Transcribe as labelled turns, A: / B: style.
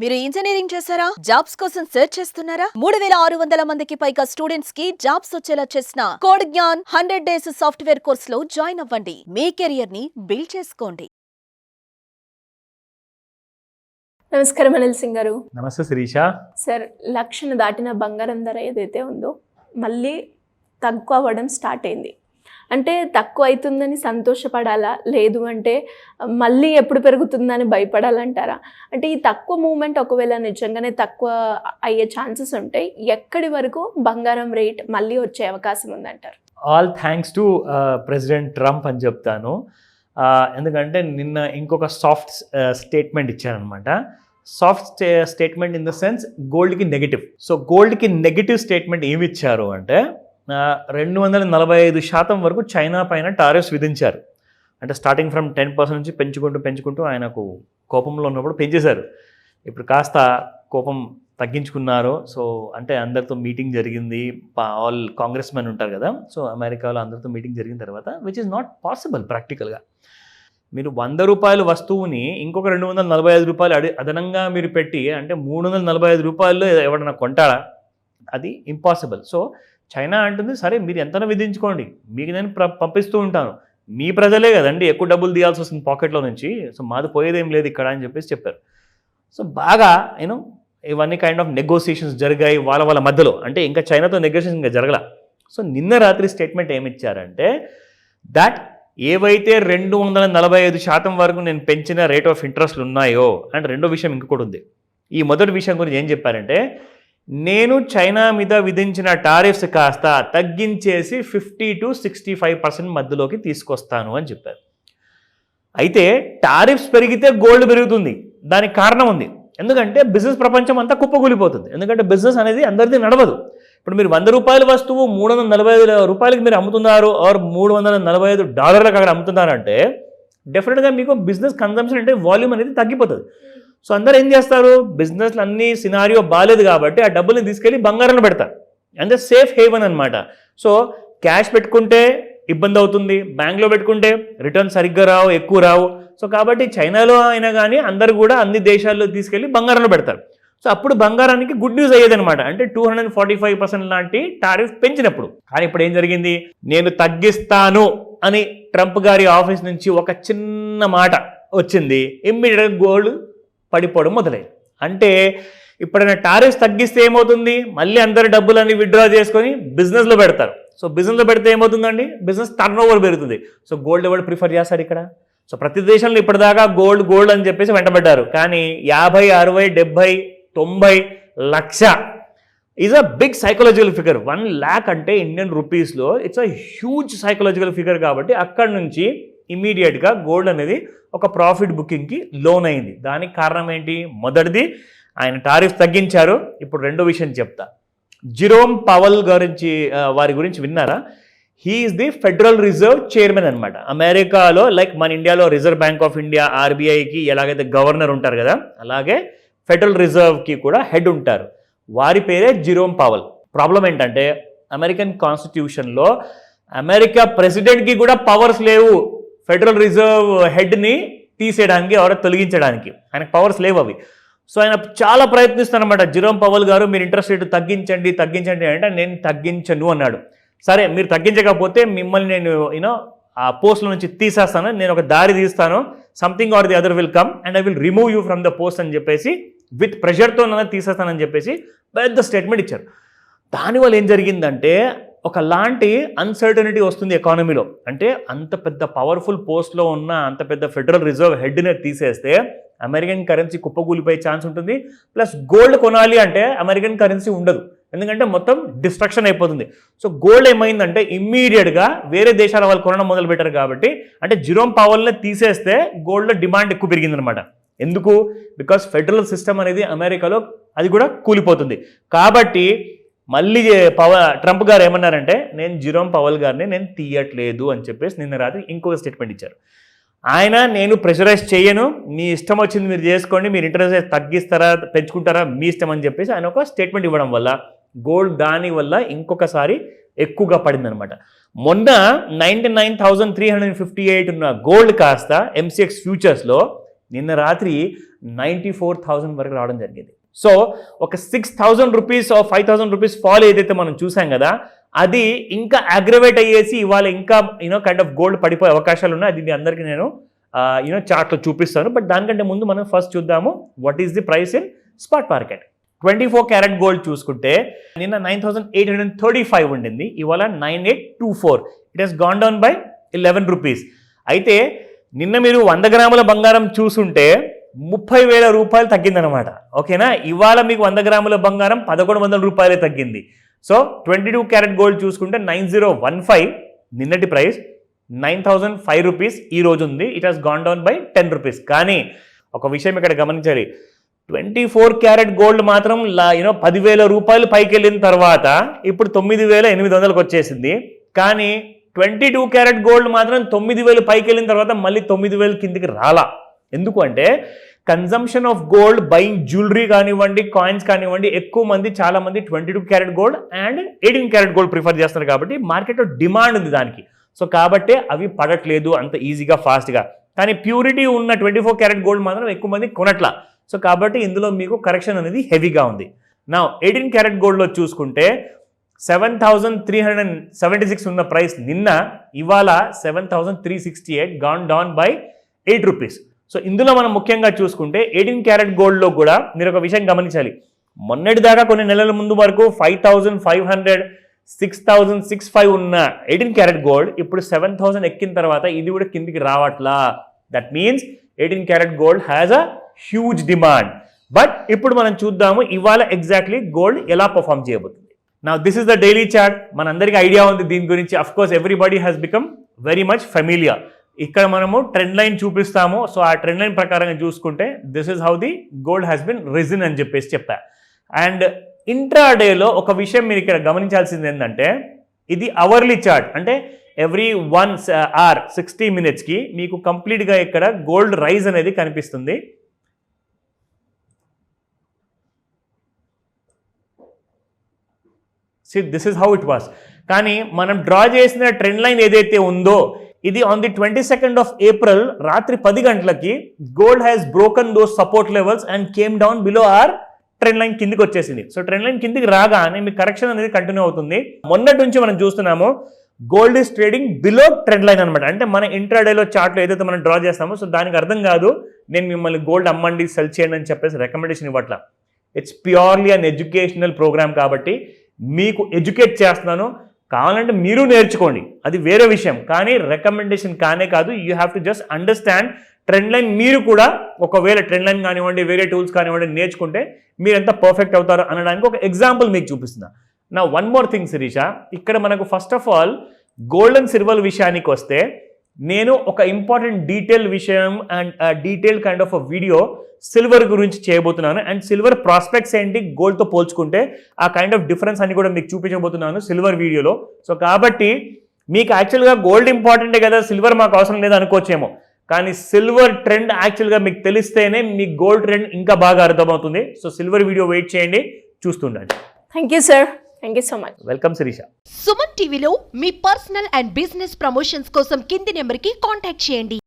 A: మీరు ఇంజనీరింగ్ చేశారా? జాబ్స్ కోసం సెర్చ్ చేస్తున్నారా? 3600 మందికి పైగా స్టూడెంట్స్ కి జాబ్స్ వచ్చేలా చేసిన code Gyan 100 days software course లో జాయిన్ అవ్వండి. మీ కెరియర్ ని బిల్డ్ చేసుకోండి.
B: నమస్కారం అనిల్ సింగ్ గారు.
C: నమస్తే శిరీష.
B: సార్, లక్షను దాటిన బంగారం ధర ఏదైతే ఉందో మళ్ళీ తక్కువ అవ్వడం స్టార్ట్ అయింది. అంటే తక్కువ అవుతుందని సంతోషపడాలా, లేదు అంటే మళ్ళీ ఎప్పుడు పెరుగుతుందని భయపడాలంటారా? అంటే ఈ తక్కువ మూమెంట్ ఒకవేళ నిజంగానే తక్కువ అయ్యే ఛాన్సెస్ ఉంటాయి, ఎక్కడి వరకు బంగారం రేట్ మళ్ళీ వచ్చే అవకాశం ఉందంటారు?
C: All thanks to president Trump అని చెప్తాను. ఎందుకంటే నిన్న ఇంకొక సాఫ్ట్ స్టేట్మెంట్ ఇచ్చారనమాట. Soft statement in the sense గోల్డ్కి నెగిటివ్. సో గోల్డ్కి నెగిటివ్ స్టేట్మెంట్ ఏమి ఇచ్చారు అంటే 245% వరకు చైనా పైన టారిఫ్స్ విధించారు. అంటే స్టార్టింగ్ ఫ్రమ్ 10% నుంచి పెంచుకుంటూ ఆయనకు కోపంలో ఉన్నప్పుడు పెంచేశారు. ఇప్పుడు కాస్త కోపం తగ్గించుకున్నారు. సో అంటే అందరితో మీటింగ్ జరిగింది, ఆల్ కాంగ్రెస్ మెన్ ఉంటారు కదా, సో అమెరికాలో అందరితో మీటింగ్ జరిగిన తర్వాత విచ్ ఇస్ నాట్ పాసిబుల్ ప్రాక్టికల్గా. మీరు 100 రూపాయల వస్తువుని ఇంకొక 245 రూపాయలు అదనంగా మీరు పెట్టి అంటే 345 రూపాయల్లో ఎవడన్నా కొంటాడా? అది ఇంపాసిబుల్. సో చైనా అంటుంది, సరే మీరు ఎంతనో విధించుకోండి, మీకు నేను పంపిస్తూ ఉంటాను, మీ ప్రజలే కదండి ఎక్కువ డబ్బులు తీయాల్సి వస్తుంది పాకెట్లో నుంచి, సో మాది పోయేదేం లేదు ఇక్కడ అని చెప్పారు. సో బాగా ఇవన్నీ కైండ్ ఆఫ్ నెగోసియేషన్స్ జరిగాయి వాళ్ళ మధ్యలో. అంటే ఇంకా చైనాతో నెగోసియేషన్ ఇంకా జరగల. సో నిన్న రాత్రి స్టేట్మెంట్ ఏమిచ్చారంటే దట్ ఏవైతే 245% వరకు నేను పెంచిన రేట్ ఆఫ్ ఇంట్రెస్ట్లు ఉన్నాయో, అండ్ రెండో విషయం ఇంకొకటి ఉంది. ఈ మొదటి విషయం గురించి ఏం చెప్పారంటే, నేను చైనా మీద విధించిన టారిఫ్స్ కాస్త తగ్గించేసి 50 to 65% మధ్యలోకి తీసుకొస్తాను అని చెప్పారు. అయితే టారిఫ్స్ పెరిగితే గోల్డ్ పెరుగుతుంది. దానికి కారణం ఉంది. ఎందుకంటే బిజినెస్ ప్రపంచం అంతా కుప్పకూలిపోతుంది. ఎందుకంటే బిజినెస్ అనేది అందరిది నడవదు. ఇప్పుడు మీరు 100 రూపాయల వస్తువు 345 రూపాయలకి మీరు అమ్ముతున్నారు, ఆర్ $345 అక్కడ అమ్ముతున్నారంటే డెఫినెట్గా మీకు బిజినెస్ కన్జంప్షన్ అంటే వాల్యూమ్ అనేది తగ్గిపోతుంది. సో అందరూ ఏం చేస్తారు, బిజినెస్లు అన్ని సినారియో బాగాలేదు కాబట్టి ఆ డబ్బుల్ని తీసుకెళ్ళి బంగారంలో పెడతారు. అంటే సేఫ్ హేవన్ అనమాట. సో క్యాష్ పెట్టుకుంటే ఇబ్బంది అవుతుంది, బ్యాంక్లో పెట్టుకుంటే రిటర్న్ సరిగ్గా రావు, ఎక్కువ రావు. సో కాబట్టి చైనాలో అయినా కానీ అందరూ కూడా అన్ని దేశాల్లో తీసుకెళ్ళి బంగారంలో పెడతారు. సో అప్పుడు బంగారానికి గుడ్ న్యూస్ అయ్యేదనమాట. అంటే 245% లాంటి టారిఫ్ పెంచినప్పుడు. కానీ ఇప్పుడు ఏం జరిగింది, నేను తగ్గిస్తాను అని ట్రంప్ గారి ఆఫీస్ నుంచి ఒక చిన్న మాట వచ్చింది, ఇమ్మీడియట్గా గోల్డ్ పడిపోవడం మొదలైంది. అంటే ఇప్పుడైనా టారిఫ్స్ తగ్గిస్తే ఏమవుతుంది, మళ్ళీ అందరు డబ్బులన్నీ విత్డ్రా చేసుకొని బిజినెస్లో పెడతారు. సో బిజినెస్లో పెడితే ఏమవుతుందండి, బిజినెస్ టర్న్ ఓవర్ పెరుగుతుంది. సో గోల్డ్ ఎవరు ప్రిఫర్ చేస్తారు ఇక్కడ? సో ప్రతి దేశంలో ఇప్పటిదాకా గోల్డ్ అని చెప్పేసి వెంటబడ్డారు. కానీ 50, 60, 70, 90 lakh is a big psychological figure. 1 lakh అంటే ఇండియన్ రూపీస్లో it's a huge psychological figure. కాబట్టి అక్కడి నుంచి ఇమీడియట్గా గోల్డ్ అనేది ఒక ప్రాఫిట్ బుకింగ్కి లోన్ అయింది. దానికి కారణం ఏంటి? మొదటిది ఆయన టారిఫ్ తగ్గించారు. ఇప్పుడు రెండో విషయం చెప్తా. జిరోమ్ పవల్ వారి గురించి విన్నారా? He is the federal reserve chairman అనమాట. అమెరికాలో లైక్ మన ఇండియాలో రిజర్వ్ బ్యాంక్ ఆఫ్ ఇండియా ఆర్బీఐకి ఎలాగైతే గవర్నర్ ఉంటారు కదా, అలాగే ఫెడరల్ రిజర్వ్కి కూడా హెడ్ ఉంటారు. వారి పేరే జిరోమ్ పవల్. ప్రాబ్లం ఏంటంటే అమెరికన్ కాన్స్టిట్యూషన్లో అమెరికా ప్రెసిడెంట్కి కూడా పవర్స్ లేవు ఫెడరల్ రిజర్వ్ హెడ్ని తీసేయడానికి ఎవరో తొలగించడానికి. ఆయనకు పవర్స్ లేవు అవి. సో ఆయన చాలా ప్రయత్నిస్తారనమాట. జిరోమ్ పవల్ గారు మీరు ఇంట్రెస్ట్ రేట్ తగ్గించండి అంటే నేను తగ్గించను అన్నాడు. సరే మీరు తగ్గించకపోతే మిమ్మల్ని నేను ఆ పోస్ట్లో నుంచి తీసేస్తాను, నేను ఒక దారి తీస్తాను, something or the other will come and I will remove you from the post అని చెప్పేసి విత్ ప్రెషర్తో నన్ను తీసేస్తానని చెప్పేసి పెద్ద స్టేట్మెంట్ ఇచ్చారు. దానివల్ల ఏం జరిగిందంటే ఒకలాంటి అన్సర్టనిటీ వస్తుంది ఎకానమీలో. అంటే అంత పెద్ద పవర్ఫుల్ పోస్ట్లో ఉన్న అంత పెద్ద ఫెడరల్ రిజర్వ్ హెడ్ని తీసేస్తే అమెరికన్ కరెన్సీ కుప్పకూలిపోయే ఛాన్స్ ఉంటుంది. ప్లస్ గోల్డ్ కొనాలి అంటే అమెరికన్ కరెన్సీ ఉండదు, ఎందుకంటే మొత్తం డిస్ట్రక్షన్ అయిపోతుంది. సో గోల్డ్ ఏమైందంటే ఇమ్మీడియట్గా వేరే దేశాల వాళ్ళు కొనడం మొదలుపెట్టారు. కాబట్టి అంటే జిరోమ్ పవల్ని తీసేస్తే గోల్డ్లో డిమాండ్ ఎక్కువ పెరిగిందనమాట. ఎందుకు? బికాస్ ఫెడరల్ సిస్టమ్ అనేది అమెరికాలో అది కూడా కూలిపోతుంది. కాబట్టి మళ్ళీ ట్రంప్ గారు ఏమన్నారంటే నేను జిరోమ్ పవల్ గారిని నేను తీయట్లేదు అని చెప్పేసి నిన్న రాత్రి ఇంకొక స్టేట్మెంట్ ఇచ్చారు. ఆయన నేను ప్రెషరైజ్ చేయను, మీ ఇష్టం వచ్చింది మీరు చేసుకోండి, మీరు ఇంట్రెస్ట్ తగ్గిస్తారా పెంచుకుంటారా మీ ఇష్టం అని చెప్పేసి ఆయన ఒక స్టేట్మెంట్ ఇవ్వడం వల్ల గోల్డ్ దానివల్ల ఇంకొకసారి ఎక్కువగా పడిందనమాట. మొన్న 99,358 ఉన్న గోల్డ్ కాస్త MCX ఫ్యూచర్స్లో నిన్న రాత్రి 94,000 వరకు రావడం జరిగింది. సో ఒక 6,000 రూపీస్ 5,000 రూపీస్ ఫాల్ ఏదైతే మనం చూసాం కదా, అది ఇంకా అగ్రవేట్ అయ్యేసి ఇవాళ ఇంకా కైండ్ ఆఫ్ గోల్డ్ పడిపోయే అవకాశాలు ఉన్నాయి. అది మీ అందరికీ నేను చార్ట్లో చూపిస్తాను. బట్ దానికంటే ముందు మనం ఫస్ట్ చూద్దాము what is the price in spot market. 24 carat gold చూసుకుంటే నిన్న 9,835 ఉండింది, ఇవాళ 9,824. It has gone down by 11 rupees. అయితే నిన్న మీరు 100 గ్రాముల బంగారం చూసుంటే 30,000 రూపాయలు తగ్గిందనమాట. ఓకేనా, ఇవాళ మీకు 100 గ్రాముల బంగారం 1,100 రూపాయలే తగ్గింది. సో 22 క్యారెట్ గోల్డ్ చూసుకుంటే 9,015 నిన్నటి ప్రైస్, 9,005 రూపీస్ ఈ రోజు ఉంది. It has gone down by 10 rupees. కానీ ఒక విషయం ఇక్కడ గమనించాలి, 24 క్యారెట్ గోల్డ్ మాత్రం 10,000 రూపాయలు పైకి వెళ్ళిన తర్వాత ఇప్పుడు 9,800కి వచ్చేసింది. కానీ 22 క్యారెట్ గోల్డ్ మాత్రం 9,000 పైకి వెళ్ళిన తర్వాత మళ్ళీ 9,000 కిందికి రాలా. ఎందుకు అంటే consumption of gold, buying jewellery కానివ్వండి, కాయిన్స్ కానివ్వండి, ఎక్కువ మంది చాలా మంది 22 carat gold and 18 carat gold prefer చేస్తారు. కాబట్టి మార్కెట్లో డిమాండ్ ఉంది దానికి. సో కాబట్టే అవి పడట్లేదు అంత ఈజీగా ఫాస్ట్గా. కానీ ప్యూరిటీ ఉన్న 24 క్యారెట్ గోల్డ్ మాత్రం ఎక్కువ మంది కొనట్లా. సో కాబట్టి ఇందులో మీకు కరెక్షన్ అనేది హెవీగా ఉంది. నా 18 క్యారెట్ గోల్డ్లో చూసుకుంటే 7,376 ఉన్న ప్రైస్ నిన్న, ఇవాళ 7,368, gone down by 8 rupees. So ఇందులో మనం ముఖ్యంగా చూసుకుంటే 18 క్యారెట్ గోల్డ్లో కూడా మీరు ఒక విషయం గమనించాలి. మొన్నటి దాకా కొన్ని నెలల ముందు వరకు 5,500, 6,605 ఉన్న 18 క్యారెట్ గోల్డ్ ఇప్పుడు 7,000 ఎక్కిన తర్వాత ఇది కూడా కిందికి రావట్లా. That means 18 carat gold has a huge demand. But ఇప్పుడు మనం చూద్దాము ఇవాళ ఎగ్జాక్ట్లీ గోల్డ్ ఎలా పర్ఫామ్ చేయబోతుంది. నా this is the daily chart. మనందరికీ ఐడియా ఉంది దీని గురించి. Of course everybody has become very much familiar. ఇక్కడ మనము ట్రెండ్ లైన్ చూపిస్తాము. సో ఆ ట్రెండ్ లైన్ ప్రకారంగా చూసుకుంటే this is how the gold has been risen అని చెప్పేసి చెప్పా. అండ్ ఇంట్రాడేలో ఒక విషయం మీరు ఇక్కడ గమనించాల్సింది ఏంటంటే, ఇది అవర్లీ చార్ట్. అంటే ఎవ్రీ 1 hour 60 minutesకి మీకు కంప్లీట్గా ఇక్కడ గోల్డ్ రైజ్ అనేది కనిపిస్తుంది. This is how it was. కానీ మనం డ్రా చేసిన ట్రెండ్ లైన్ ఏదైతే ఉందో ఇది on the 22nd of April రాత్రి 10 గంటలకి gold has broken those support levels and came down below our trend line కిందికి వచ్చేసింది. సో ట్రెండ్ లైన్ కిందికి రాగానే మీ కరెక్షన్ అనేది కంటిన్యూ అవుతుంది. మొన్నటి నుంచి మనం చూస్తున్నాము gold is trading below trend line అనమాట. అంటే మన ఇంట్రాడేలో చార్ట్లో ఏదైతే మనం డ్రా చేస్తామో సో దానికి అర్థం కాదు నేను మిమ్మల్ని గోల్డ్ అమ్మండి, సెల్ చేయండి అని చెప్పేసి రికమెండేషన్ ఇవ్వట్లా. It's purely an educational program కాబట్టి మీకు ఎడ్యుకేట్ చేస్తున్నాను. కావాలంటే మీరు నేర్చుకోండి, అది వేరే విషయం. కానీ రికమెండేషన్ కానే కాదు. You have to just understand trend line. మీరు కూడా ఒకవేళ ట్రెండ్ లైన్ కానివ్వండి, వేరే టూల్స్ కానివ్వండి నేర్చుకుంటే మీరు ఎంత పర్ఫెక్ట్ అవుతారు అనడానికి ఒక ఎగ్జాంపుల్ మీకు చూపిస్తున్నా. నా వన్ మోర్ థింగ్ శిరీష, ఇక్కడ మనకు first of all gold and silver విషయానికి వస్తే నేను ఒక ఇంపార్టెంట్ డీటెయిల్ విషయం and detail kind of video silver గురించి చేయబోతున్నాను. అండ్ సిల్వర్ ప్రాస్పెక్ట్స్ ఏంటి గోల్డ్తో పోల్చుకుంటే ఆ కైండ్ ఆఫ్ డిఫరెన్స్ అని కూడా మీకు చూపించబోతున్నాను సిల్వర్ వీడియోలో. సో కాబట్టి మీకు యాక్చువల్గా గోల్డ్ ఇంపార్టెంటే కదా, సిల్వర్ మాకు అవసరం లేదు అనుకోవచ్చేమో. కానీ సిల్వర్ ట్రెండ్ యాక్చువల్గా మీకు తెలిస్తేనే మీకు గోల్డ్ ట్రెండ్ ఇంకా బాగా అర్థమవుతుంది. సో సిల్వర్ వీడియో వెయిట్ చేయండి, చూస్తుండండి.
B: Thank you sir. Thank you so much.
C: Welcome Sirisha.
D: Suman టీవీలో మీ పర్సనల్ అండ్ బిజినెస్ ప్రమోషన్స్ కోసం కింది నెంబర్కి కాంటాక్ట్ చేయండి.